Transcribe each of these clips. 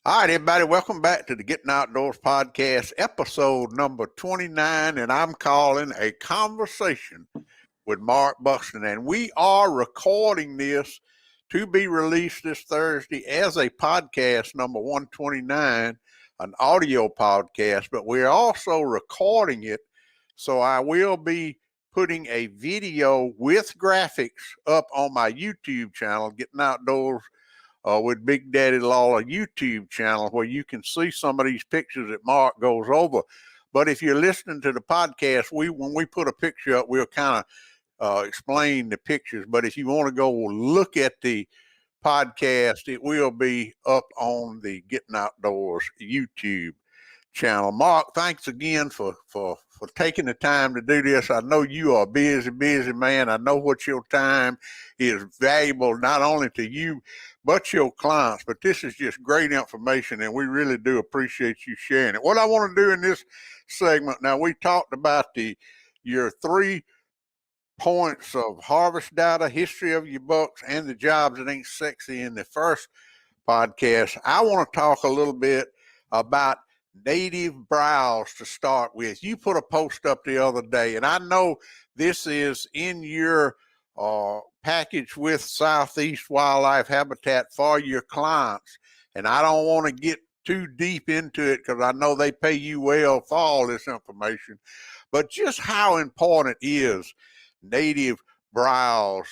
All right, everybody, welcome back to the Gettin Outdoors Podcast, episode number 29, and I'm calling a conversation with Mark Buxton. And we are recording this to be released this Thursday as a podcast, number 129, an audio podcast, but we're also recording it, so I will be putting a video with graphics up on my YouTube channel, Gettin Outdoors with Big Daddy Lawler YouTube channel, where you can see some of these pictures that Mark goes over. But if you're listening to the podcast, when we put a picture up, we'll kind of explain the pictures. But if you want to go look at the podcast, it will be up on the Gettin Outdoors YouTube channel. Mark, thanks again for taking the time to do this. I know you are a busy man. I know what your time is valuable, not only to you, but your clients. But this is just great information, and we really do appreciate you sharing it. What I want to do in this segment, now we talked about your 3 points of harvest data, history of your bucks, and the jobs that ain't sexy in the first podcast. I want to talk a little bit about native browse to start with. You put a post up the other day, and I know this is in your package with Southeast Wildlife Habitat for your clients, and I don't want to get too deep into it because I know they pay you well for all this information, but just how important is native browse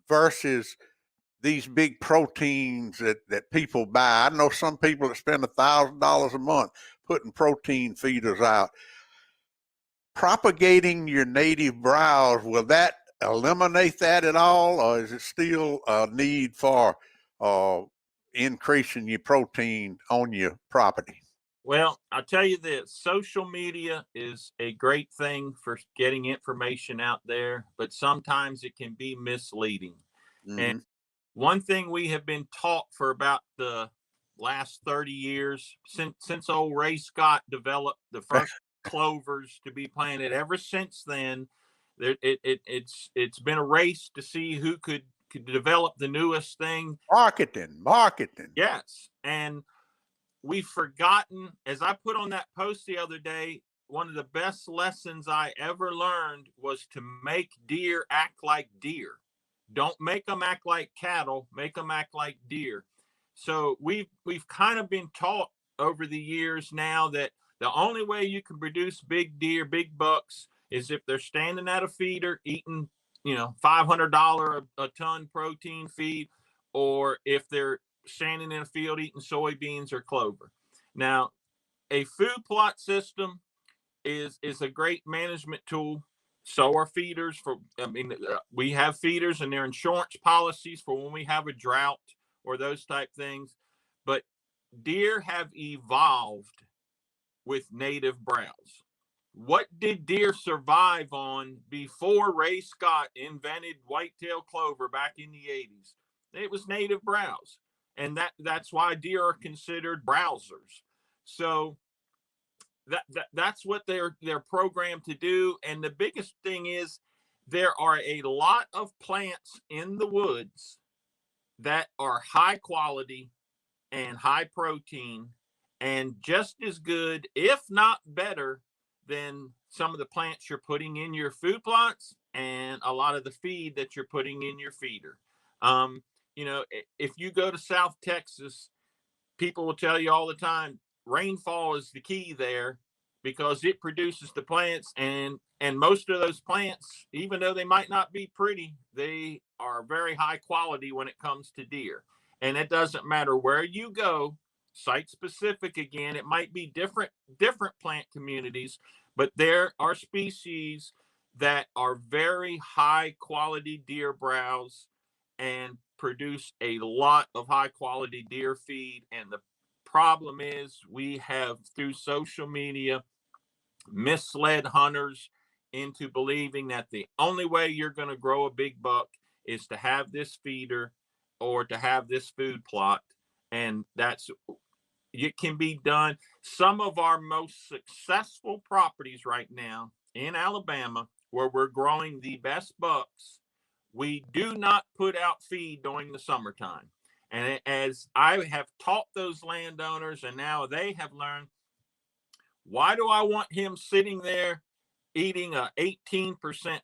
versus these big proteins that people buy. I know some people that spend $1,000 a month putting protein feeders out. Propagating your native browse, will that eliminate that at all, or is it still a need for increasing your protein on your property? Well, I'll tell you this, social media is a great thing for getting information out there, but sometimes it can be misleading. Mm-hmm. And one thing we have been taught for about the last 30 years, since old Ray Scott developed the first clovers to be planted, ever since then, it's been a race to see who could develop the newest thing. Marketing. Yes. And we've forgotten, as I put on that post the other day, one of the best lessons I ever learned was to make deer act like deer. Don't make them act like cattle, make them act like deer. So we've kind of been taught over the years now that the only way you can produce big deer, big bucks, is if they're standing at a feeder eating, $500 a ton protein feed, or if they're standing in a field eating soybeans or clover. Now, a food plot system is a great management tool. So are feeders. We have feeders and their insurance policies for when we have a drought or those type things. But deer have evolved with native browse. What did deer survive on before Ray Scott invented whitetail clover back in the 80s? It was native browse. And that's why deer are considered browsers. So that's what they're programmed to do. And the biggest thing is there are a lot of plants in the woods that are high quality and high protein and just as good, if not better, than some of the plants you're putting in your food plots and a lot of the feed that you're putting in your feeder. If you go to South Texas, people will tell you all the time, rainfall is the key there because it produces the plants, and most of those plants, even though they might not be pretty, they are very high quality when it comes to deer. And it doesn't matter where you go, site specific again, it might be different plant communities, but there are species that are very high quality deer browse and produce a lot of high quality deer feed. And the problem is we have, through social media, misled hunters into believing that the only way you're going to grow a big buck is to have this feeder or to have this food plot. And it can be done. Some of our most successful properties right now in Alabama, where we're growing the best bucks, we do not put out feed during the summertime. And as I have taught those landowners, and now they have learned, why do I want him sitting there eating a 18%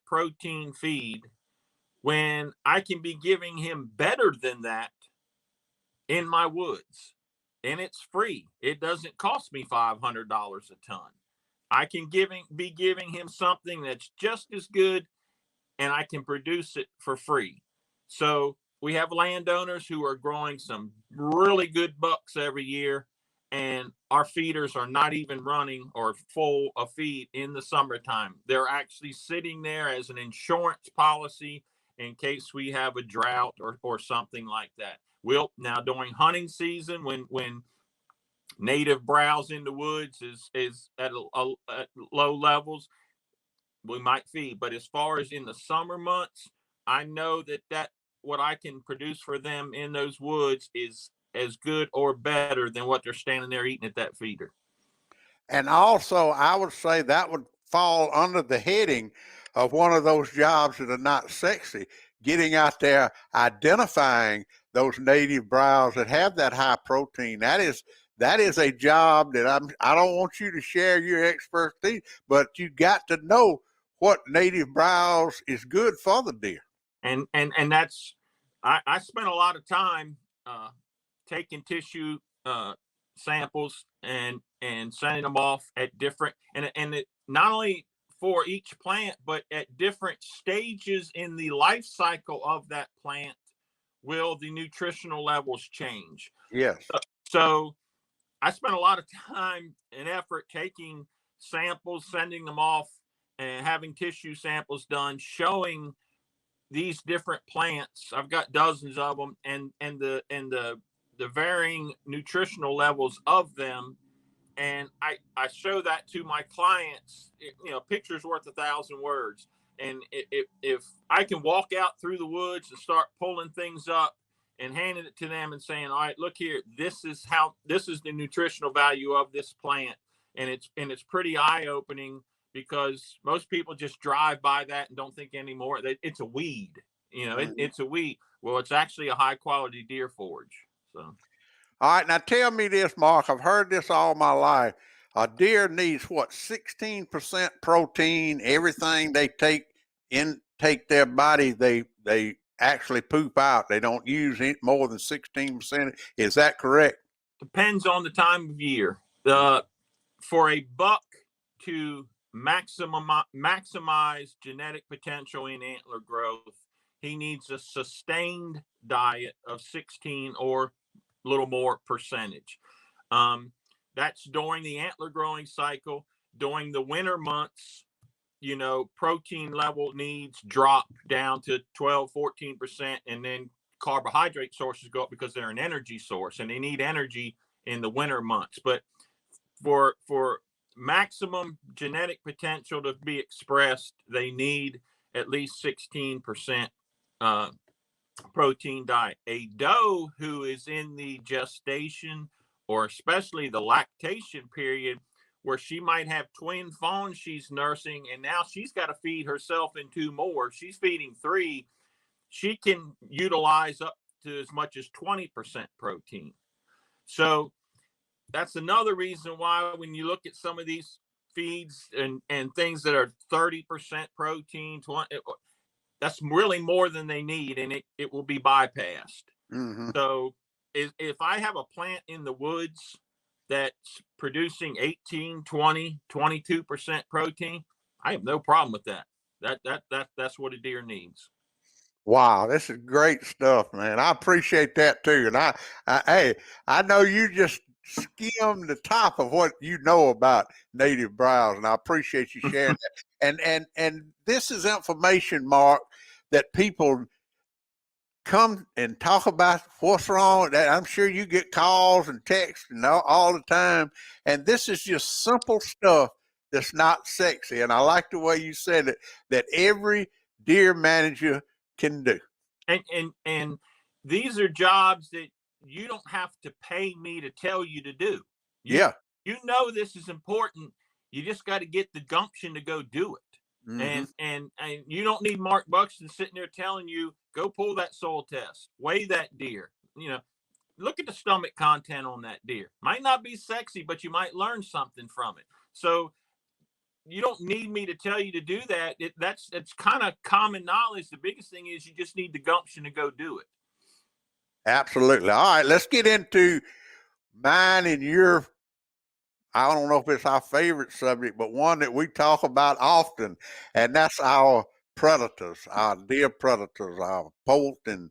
protein feed when I can be giving him better than that in my woods? And it's free. It doesn't cost me $500 a ton. I can be giving him something that's just as good, and I can produce it for free. So we have landowners who are growing some really good bucks every year, and our feeders are not even running or full of feed in the summertime. They're actually sitting there as an insurance policy in case we have a drought or something like that. Now during hunting season, when native browse in the woods is at low levels, we might feed. But as far as in the summer months, I know that what I can produce for them in those woods is as good or better than what they're standing there eating at that feeder. And also, I would say that would fall under the heading of one of those jobs that are not sexy, getting out there, identifying those native browse that have that high protein. That is a job that I don't want you to share your expertise, but you got to know what native browse is good for the deer. And that's, I spent a lot of time taking tissue samples and sending them off at different, and it not only for each plant, but at different stages in the life cycle of that plant will the nutritional levels change. Yes. So I spent a lot of time and effort taking samples, sending them off, and having tissue samples done showing these different plants. I've got dozens of them, and the varying nutritional levels of them. And I show that to my clients. Picture's worth 1,000 words. And if I can walk out through the woods and start pulling things up and handing it to them and saying, all right, look here, this is the nutritional value of this plant. And it's pretty eye-opening, because most people just drive by that and don't think anymore. It's a weed. It's a weed. Well, it's actually a high-quality deer forage. So. All right, now tell me this, Mark. I've heard this all my life. A deer needs 16% protein. Everything they take their body, they actually poop out. They don't use more than 16%. Is that correct? Depends on the time of year. For a buck to maximize genetic potential in antler growth, he needs a sustained diet of 16 or little more percentage. That's during the antler growing cycle. During the winter months, protein level needs drop down to 12-14%, and then carbohydrate sources go up because they're an energy source, and they need energy in the winter months. But for maximum genetic potential to be expressed, they need at least 16% protein diet. A doe who is in the gestation or especially the lactation period, where she might have twin fawns she's nursing, and now she's got to feed herself and 2 more. She's feeding 3. She can utilize up to as much as 20% protein. So that's another reason why when you look at some of these feeds and things that are 30% protein, 20, that's really more than they need, and it will be bypassed. Mm-hmm. So if I have a plant in the woods that's producing 18, 20, 22% protein, I have no problem with that. That's what a deer needs. Wow, this is great stuff, man. I appreciate that too. And I know you just skimmed the top of what you know about native browse, and I appreciate you sharing that. And this is information, Mark, that people come and talk about what's wrong with that. I'm sure you get calls and texts and all the time, and this is just simple stuff that's not sexy. And I like the way you said it, that every deer manager can do. And these are jobs that you don't have to pay me to tell you to do. Yeah. This is important. You just got to get the gumption to go do it. Mm-hmm. And you don't need Mark Buxton sitting there telling you, go pull that soil test, weigh that deer. look at the stomach content on that deer. Might not be sexy, but you might learn something from it. So you don't need me to tell you to do that. It's kind of common knowledge. The biggest thing is you just need the gumption to go do it. Absolutely. All right, let's get into mine and your, I don't know if it's our favorite subject, but one that we talk about often, and that's our predators, our deer predators, our poult and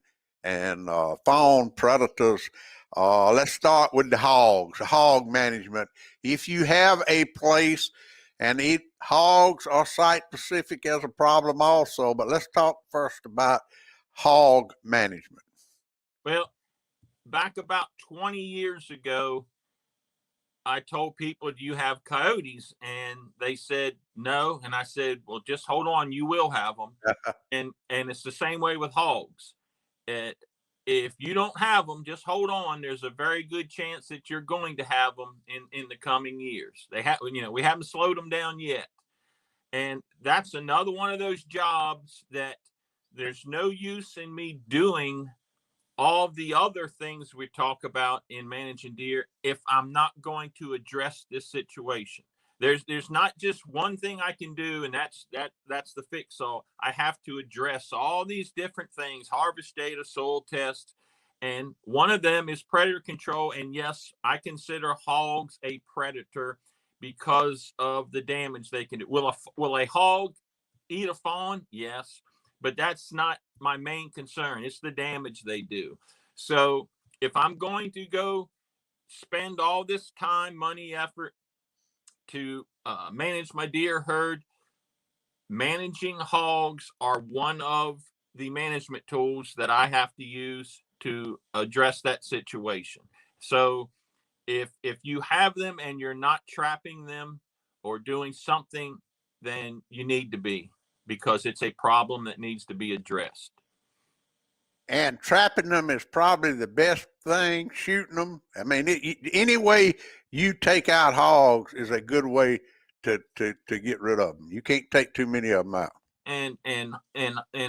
fawn predators. Let's start with the hogs, hog management. If you have a place, and hogs are site specific as a problem also, but let's talk first about hog management. Well, back about 20 years ago, I told people, do you have coyotes? And they said no. And I said, well, just hold on, you will have them. and it's the same way with hogs. If you don't have them, just hold on. There's a very good chance that you're going to have them in the coming years. We haven't slowed them down yet. And that's another one of those jobs that there's no use in me doing all the other things we talk about in managing deer if I'm not going to address this situation. There's not just one thing I can do, and that's the fix all. I have to address all these different things: harvest data, soil tests, and one of them is predator control. And yes, I consider hogs a predator because of the damage they can do. Will a hog eat a fawn? Yes, but that's not my main concern. It's the damage they do. So if I'm going to go spend all this time, money, effort to manage my deer herd, managing hogs are one of the management tools that I have to use to address that situation. So if you have them and you're not trapping them or doing something, then you need to be, because it's a problem that needs to be addressed. And trapping them is probably the best thing. Shooting them, I mean, any way you take out hogs is a good way to get rid of them. You can't take too many of them out. And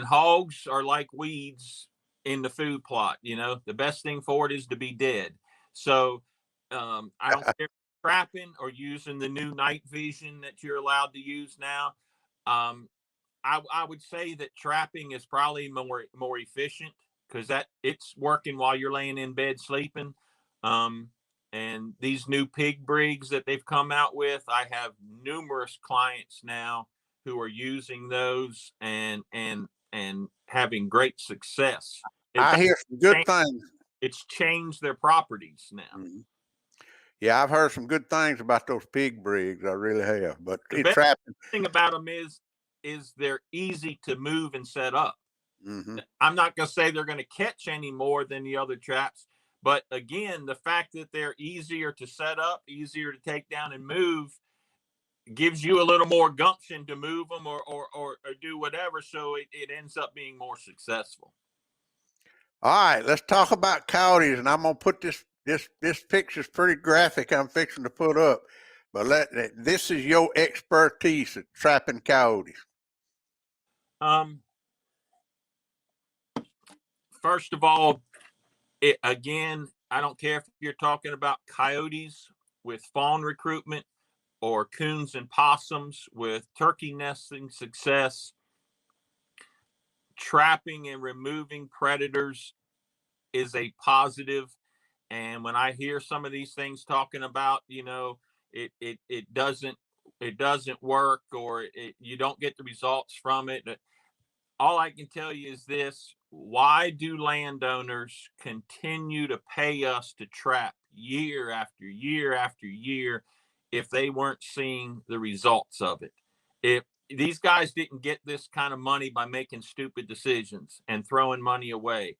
hogs are like weeds in the food plot. The best thing for it is to be dead. So I don't care if trapping or using the new night vision that you're allowed to use now. I would say that trapping is probably more efficient, because it's working while you're laying in bed sleeping. And these new pig brigs that they've come out with, I have numerous clients now who are using those and having great success. I hear some good things. It's changed their properties now. Mm-hmm. Yeah, I've heard some good things about those pig brigs. I really have. But the best thing about them is they're easy to move and set up. Mm-hmm. I'm not going to say they're going to catch any more than the other traps, but again, the fact that they're easier to set up, easier to take down and move, gives you a little more gumption to move them or do whatever. So it ends up being more successful. All right, let's talk about coyotes, and I'm going to put this picture's pretty graphic. I'm fixing to put up, but this is your expertise at trapping coyotes. First of all, again, I don't care if you're talking about coyotes with fawn recruitment or coons and possums with turkey nesting success. Trapping and removing predators is a positive. And when I hear some of these things talking about, it doesn't work, or you don't get the results from it, all I can tell you is this: why do landowners continue to pay us to trap year after year after year if they weren't seeing the results of it? If these guys didn't get this kind of money by making stupid decisions and throwing money away,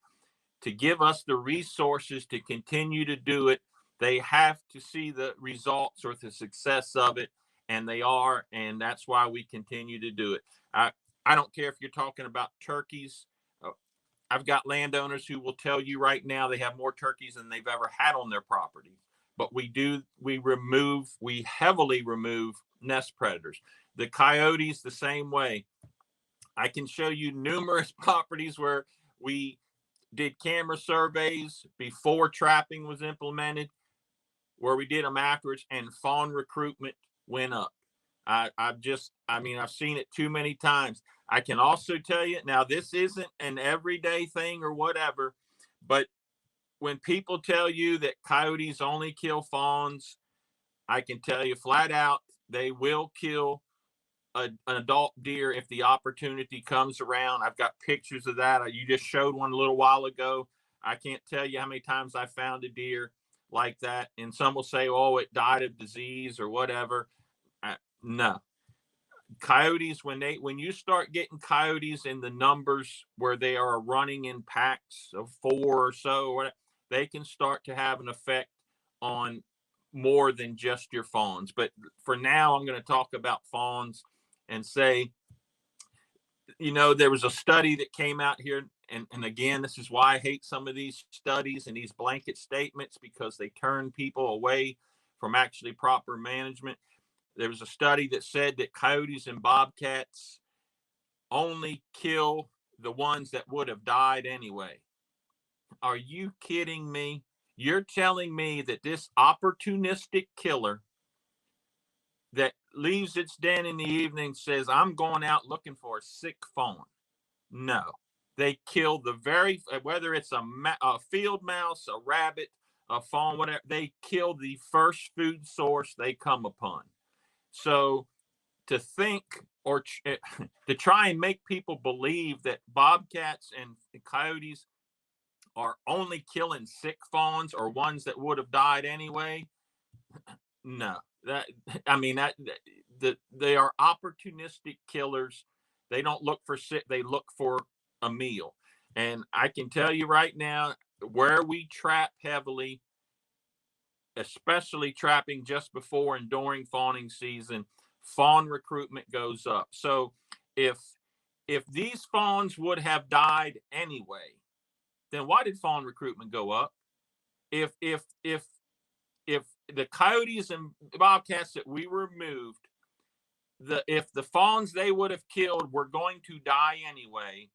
to give us the resources to continue to do it, they have to see the results or the success of it, and they are, and that's why we continue to do it. I don't care if you're talking about turkeys. I've got landowners who will tell you right now they have more turkeys than they've ever had on their property. But we heavily remove nest predators. The coyotes, the same way. I can show you numerous properties where we did camera surveys before trapping was implemented, where we did them afterwards, and fawn recruitment went up. I've seen it too many times. I can also tell you now, this isn't an everyday thing or whatever, but when people tell you that coyotes only kill fawns, I can tell you flat out, they will kill an adult deer if the opportunity comes around. I've got pictures of that. You just showed one a little while ago. I can't tell you how many times I found a deer like that. And some will say, oh, it died of disease or whatever. No. Coyotes, when you start getting coyotes in the numbers where they are running in packs of 4 or so, or whatever, they can start to have an effect on more than just your fawns. But for now, I'm going to talk about fawns and say, there was a study that came out here. And again, this is why I hate some of these studies and these blanket statements, because they turn people away from actually proper management. There was a study that said that coyotes and bobcats only kill the ones that would have died anyway. Are you kidding me? You're telling me that this opportunistic killer that leaves its den in the evening says, I'm going out looking for a sick fawn? No. They kill whether it's a field mouse, a rabbit, a fawn, whatever, they kill the first food source they come upon. So to think or to try and make people believe that bobcats and coyotes are only killing sick fawns or ones that would have died anyway, no. They are opportunistic killers. They don't look for sick, they look for a meal. And I can tell you right now, where we trap heavily, especially trapping just before and during fawning season, fawn recruitment goes up. So if these fawns would have died anyway, then why did fawn recruitment go up? If the coyotes and bobcats that we removed, if the fawns they would have killed were going to die anyway,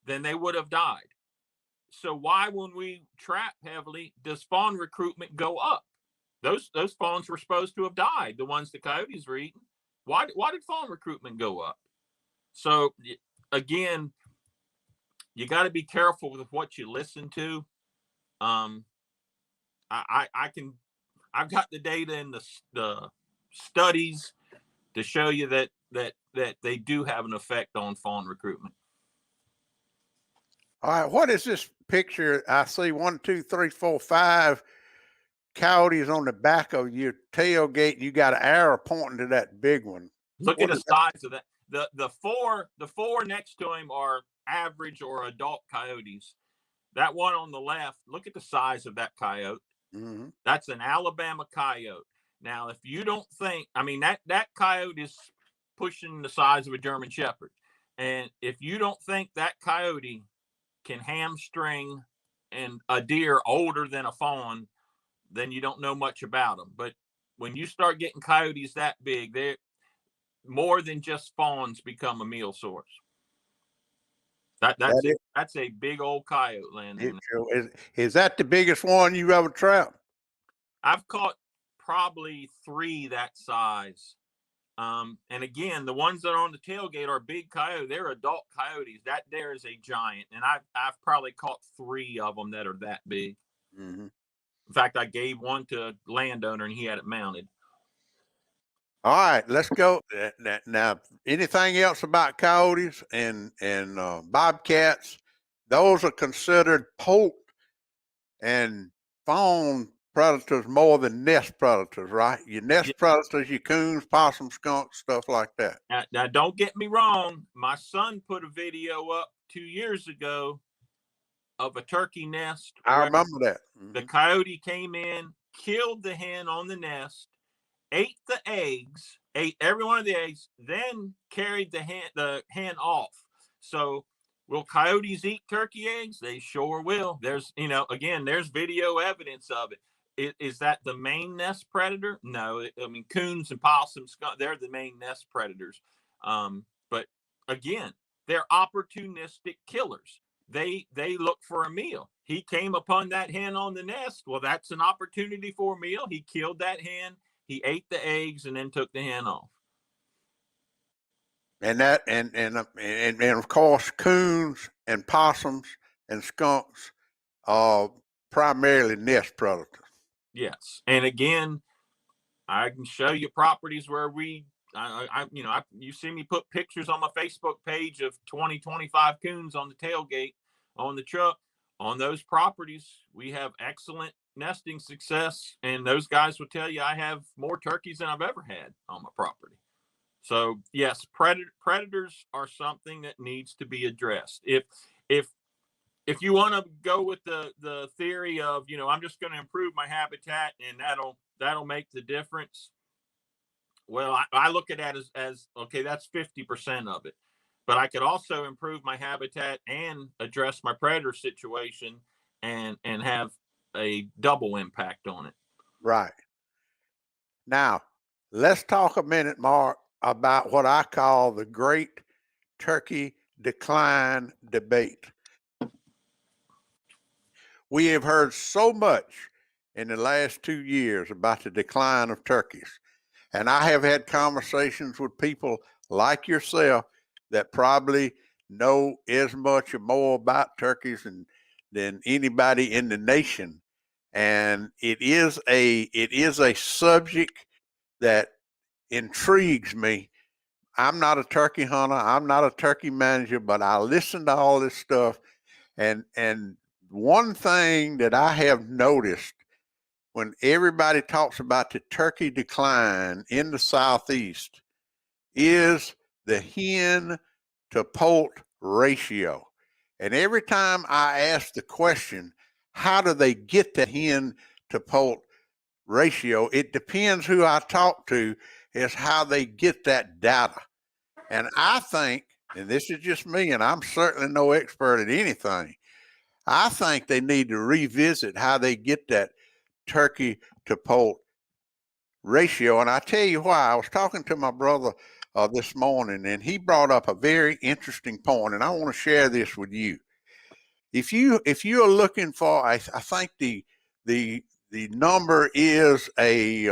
then they would have died. So why, when we trap heavily, does fawn recruitment go up? Those fawns were supposed to have died, the ones the coyotes were eating. Why did fawn recruitment go up? So again, you got to be careful with what you listen to. I've got the data and the studies to show you that they do have an effect on fawn recruitment. All right, what is this picture? I see 1, 2, 3, 4, 5 coyotes on the back of your tailgate. You got an arrow pointing to that big one. Look at the size of that. The four next to him are average or adult coyotes. That one on the left, look at the size of that coyote. Mm-hmm. That's an Alabama coyote. Now, if you don't think, that coyote is pushing the size of a German Shepherd. And if you don't think that coyote can hamstring and a deer older than a fawn, then you don't know much about them. But when you start getting coyotes that big, they're more than just fawns become a meal source. That's a big old coyote landing. Is that the biggest one you've ever trapped? I've caught probably 3 that size. And again, the ones that are on the tailgate are big coyote. They're adult coyotes. That there is a giant. And I've probably caught 3 of them that are that big. Mm-hmm. In fact, I gave one to a landowner and he had it mounted. All right, let's go. Now, anything else about coyotes and bobcats? Those are considered poult and fawn predators more than nest predators, right? Your nest predators, your coons, possums, skunks, stuff like that. Now, don't get me wrong. My son put a video up 2 years ago of a turkey nest. I remember that. Mm-hmm. The coyote came in, killed the hen on the nest, ate the eggs, ate every one of the eggs, then carried the hen off. So will coyotes eat turkey eggs? They sure will. There's, again, there's video evidence of it. Is that the main nest predator? No. Coons and possums, they're the main nest predators. But again, they're opportunistic killers. they look for a meal. He came upon that hen on the nest. Well, that's an opportunity for a meal. He killed that hen. He ate the eggs and then took the hen off. And that and of course coons and possums and skunks are primarily nest predators. Yes, and again, I can show you properties where you see me put pictures on my Facebook page of 20, 25 coons on the tailgate on the truck. On those properties, we have excellent nesting success, and those guys will tell you I have more turkeys than I've ever had on my property. So yes, predators are something that needs to be addressed. If you want to go with the theory of, I'm just going to improve my habitat and that'll make the difference. Well, I look at that as okay, that's 50% of it. But I could also improve my habitat and address my predator situation and have a double impact on it. Right. Now, let's talk a minute, Mark, about what I call the great turkey decline debate. We have heard so much in the last 2 years about the decline of turkeys. And I have had conversations with people like yourself that probably know as much or more about turkeys than anybody in the nation. And it is a subject that intrigues me. I'm not a turkey hunter. I'm not a turkey manager, but I listen to all this stuff. And one thing that I have noticed when everybody talks about the turkey decline in the Southeast is the hen to poult ratio. And every time I ask the question, how do they get that hen to poult ratio? It depends who I talk to is how they get that data. And I think, and this is just me, and I'm certainly no expert at anything, I think they need to revisit how they get that turkey to poult ratio. And I tell you why. I was talking to my brother this morning, and he brought up a very interesting point, and I want to share this with you. If you are looking for, I think the number is a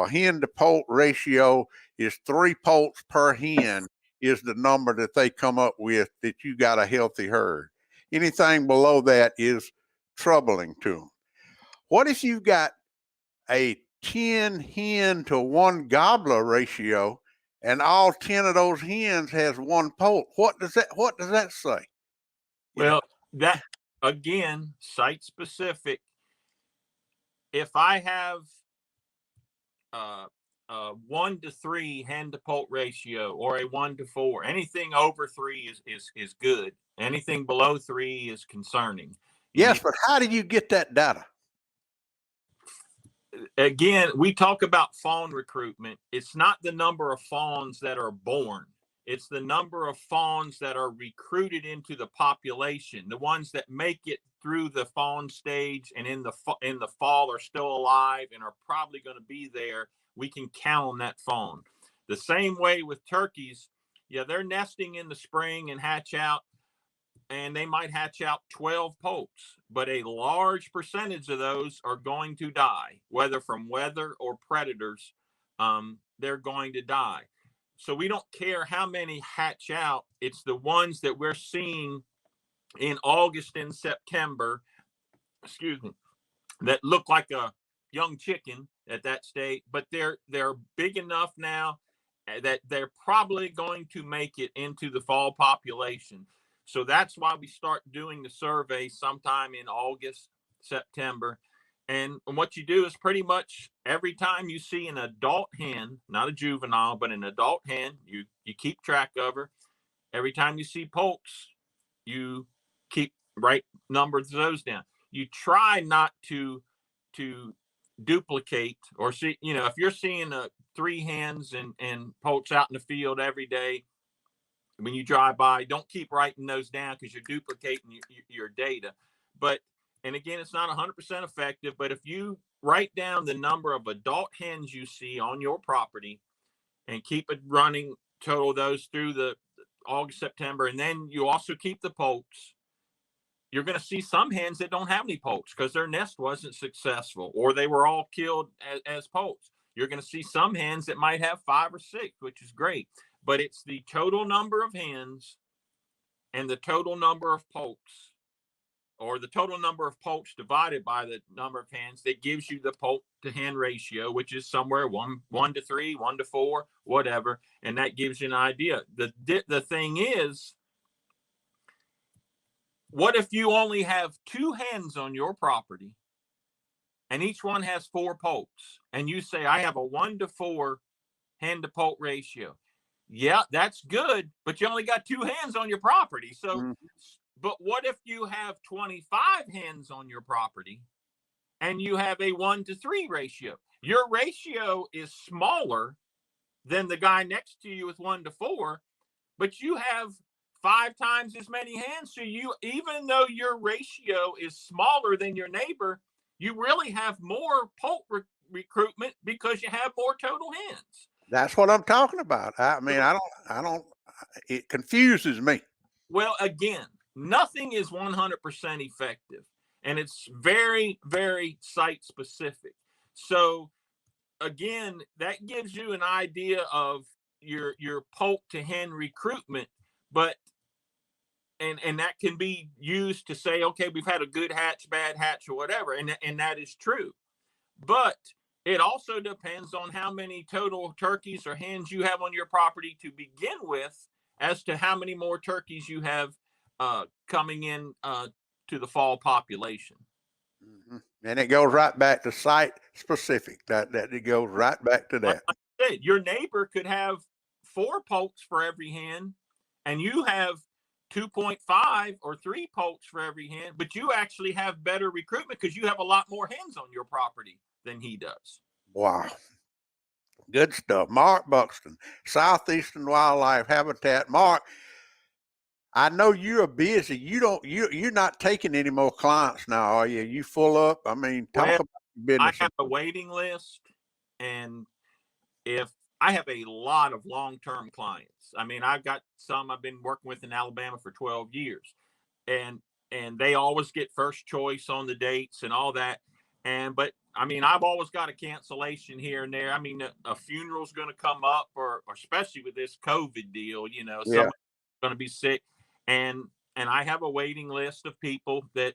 hen to poult ratio is 3 poults per hen is the number that they come up with that you got a healthy herd. Anything below that is troubling to them. What if you've got a 10 hen to 1 gobbler ratio and all 10 of those hens has 1 poult? What does that say? Well, that again, site specific. If I have 1 to 3 hen to poult ratio or a 1 to 4, anything over 3 is good. Anything below 3 is concerning. Yes, but how do you get that data? Again, we talk about fawn recruitment. It's not the number of fawns that are born. It's the number of fawns that are recruited into the population, the ones that make it through the fawn stage and in the fall are still alive and are probably going to be there. We can count on that fawn. The same way with turkeys. Yeah, they're nesting in the spring and hatch out, and they might hatch out 12 poults, but a large percentage of those are going to die, whether from weather or predators. They're going to die. So we don't care how many hatch out. It's the ones that we're seeing in August and September, that look like a young chicken at that state, but they're big enough now that they're probably going to make it into the fall population. So that's why we start doing the survey sometime in August, September. And what you do is pretty much every time you see an adult hen, not a juvenile, but an adult hen, you keep track of her. Every time you see poults, you keep right numbers of those down. You try not to duplicate or see, if you're seeing 3 hens and poults out in the field every day, when you drive by, don't keep writing those down because you're duplicating your data. And again, it's not 100% effective, but if you write down the number of adult hens you see on your property and keep it running, total those through the August, September, and then you also keep the poults, you're going to see some hens that don't have any poults because their nest wasn't successful or they were all killed as poults. You're going to see some hens that might have 5 or 6, which is great. But it's the total number of hens and the total number of poults, or the total number of poults divided by the number of hens, that gives you the poult to hen ratio, which is somewhere 1 to 3, 1 to 4, whatever. And that gives you an idea. The thing is, what if you only have 2 hens on your property and each one has 4 poults, and you say, I have a 1 to 4 hen to poult ratio? Yeah, that's good, but you only got 2 hens on your property. So, but what if you have 25 hens on your property and you have a 1 to 3 ratio? Your ratio is smaller than the guy next to you with 1 to 4, but you have 5 times as many hens. So you, even though your ratio is smaller than your neighbor, you really have more poult recruitment because you have more total hens. That's what I'm talking about. I mean, I don't, it confuses me. Well, again, nothing is 100% effective, and it's very, very site specific. So again, that gives you an idea of your poult to hen recruitment, but and that can be used to say, okay, we've had a good hatch, bad hatch, or whatever, and that is true. But it also depends on how many total turkeys or hens you have on your property to begin with, as to how many more turkeys you have coming in to the fall population. And it goes right back to site specific. That it goes right back to that. Like I said, your neighbor could have 4 poults for every hen, and you have 2.5 or 3 poults for every hen, but you actually have better recruitment because you have a lot more hens on your property than he does. Wow. Good stuff. Mark Buxton, Southeastern Wildlife Habitat. Mark, I know you're busy. You're not taking any more clients now, are you? You full up? I mean, talk about your business. I have a waiting list, and if I have a lot of long-term clients. I mean, I've got some I've been working with in Alabama for 12 years, and they always get first choice on the dates and all that. But I mean, I've always got a cancellation here and there. I mean, a funeral's going to come up, or especially with this COVID deal, someone's going to be sick, and I have a waiting list of people that,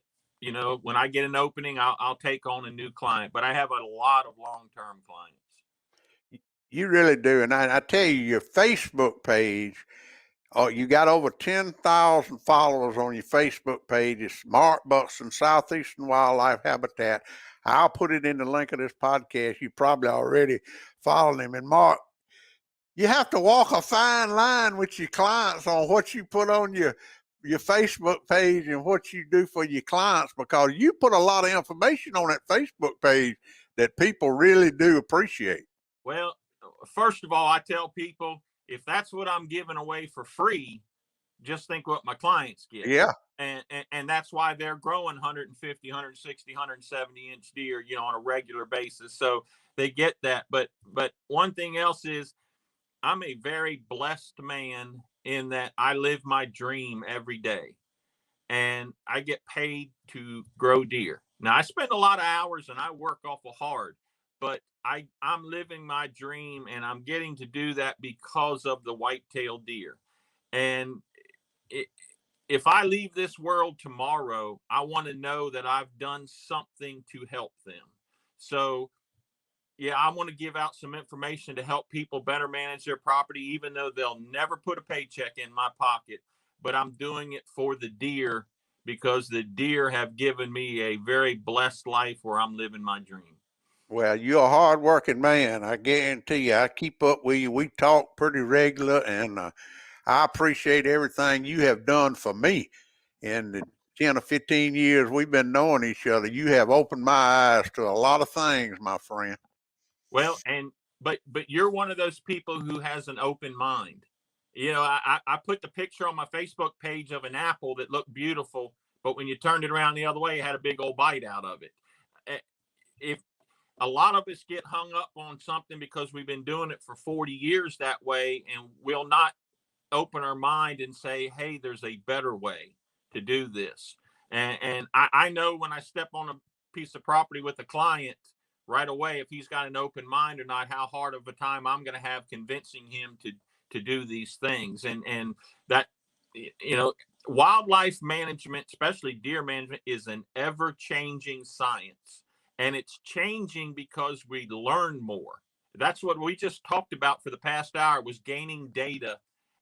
when I get an opening, I'll take on a new client. But I have a lot of long-term clients. You really do. And I tell you, your Facebook page, you got over 10,000 followers on your Facebook page. It's Mark Buxton, Southeastern Wildlife Habitat. I'll put it in the link of this podcast. You probably already followed him. And Mark, you have to walk a fine line with your clients on what you put on your Facebook page and what you do for your clients, because you put a lot of information on that Facebook page that people really do appreciate. Well, first of all, I tell people, if that's what I'm giving away for free, just think what my clients get. Yeah. And that's why they're growing 150, 160, 170 inch deer, on a regular basis. So they get that. But one thing else is, I'm a very blessed man in that I live my dream every day, and I get paid to grow deer. Now, I spend a lot of hours and I work awful hard, but I'm living my dream, and I'm getting to do that because of the white-tailed deer. And if I leave this world tomorrow, I want to know that I've done something to help them. So, yeah, I want to give out some information to help people better manage their property, even though they'll never put a paycheck in my pocket. But I'm doing it for the deer, because the deer have given me a very blessed life where I'm living my dream. Well, you're a hard-working man. I guarantee you. I keep up with you. We talk pretty regular, and I appreciate everything you have done for me in the 10 or 15 years we've been knowing each other. You have opened my eyes to a lot of things, my friend. Well, but you're one of those people who has an open mind. I put the picture on my Facebook page of an apple that looked beautiful, but when you turned it around the other way, it had a big old bite out of it. If a lot of us get hung up on something because we've been doing it for 40 years that way, and we'll not open our mind and say, hey, there's a better way to do this. And I know when I step on a piece of property with a client right away, if he's got an open mind or not, how hard of a time I'm going to have convincing him to do these things. And that, you know, wildlife management, especially deer management, is an ever-changing science. And it's changing because we learn more. That's what we just talked about for the past hour, was gaining data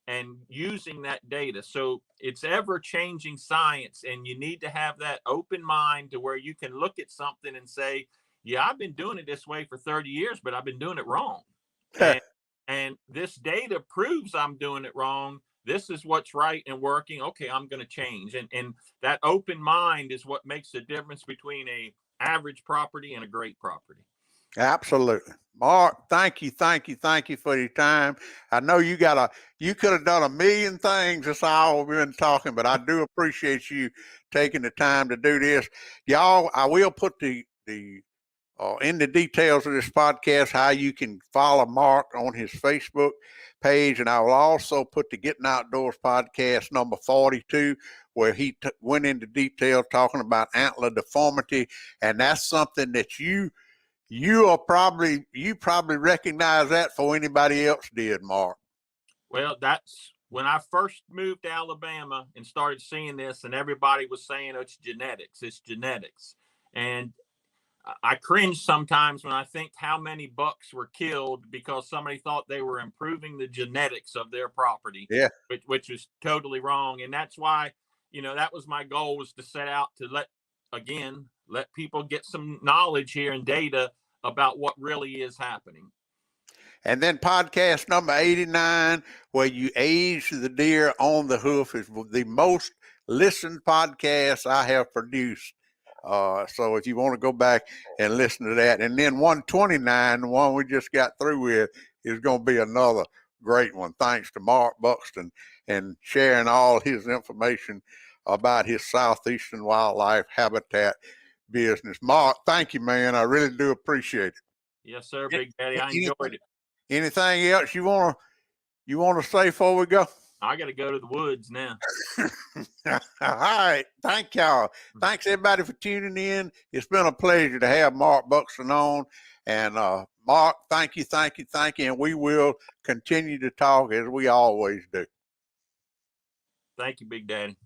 and using that data. So it's ever-changing science, and you need to have that open mind to where you can look at something and say, yeah, I've been doing it this way for 30 years, but I've been doing it wrong. And this data proves I'm doing it wrong. This is what's right and working. Okay, I'm going to change. And that open mind is what makes the difference between a average property and a great property. Absolutely. Mark, thank you for your time. I know you could have done a million things this hour we've been talking, but I do appreciate you taking the time to do this. Y'all, I will put in the details of this podcast how you can follow Mark on his Facebook page, and I will also put the Gettin Outdoors Podcast number 42, where he went into detail talking about antler deformity, and that's something that you probably recognize that before anybody else did, Mark. Well, that's when I first moved to Alabama and started seeing this, and everybody was saying, oh, it's genetics. And I cringe sometimes when I think how many bucks were killed because somebody thought they were improving the genetics of their property, which was totally wrong. And that's why, that was my goal, was to set out to let people get some knowledge here and data about what really is happening. And then podcast number 89, where you age the deer on the hoof, is the most listened podcast I have produced. So if you want to go back and listen to that, and then 129, the one we just got through with, is going to be another great one. Thanks to Mark Buxton and sharing all his information about his Southeastern Wildlife Habitat business. Mark, thank you, man. I really do appreciate it. Yes, sir, Big Daddy. I enjoyed it. Anything else you want to say before we go? I got to go to the woods now. All right. Thank y'all. Thanks everybody for tuning in. It's been a pleasure to have Mark Buxton on. And Mark, thank you. And we will continue to talk as we always do. Thank you, Big Daddy.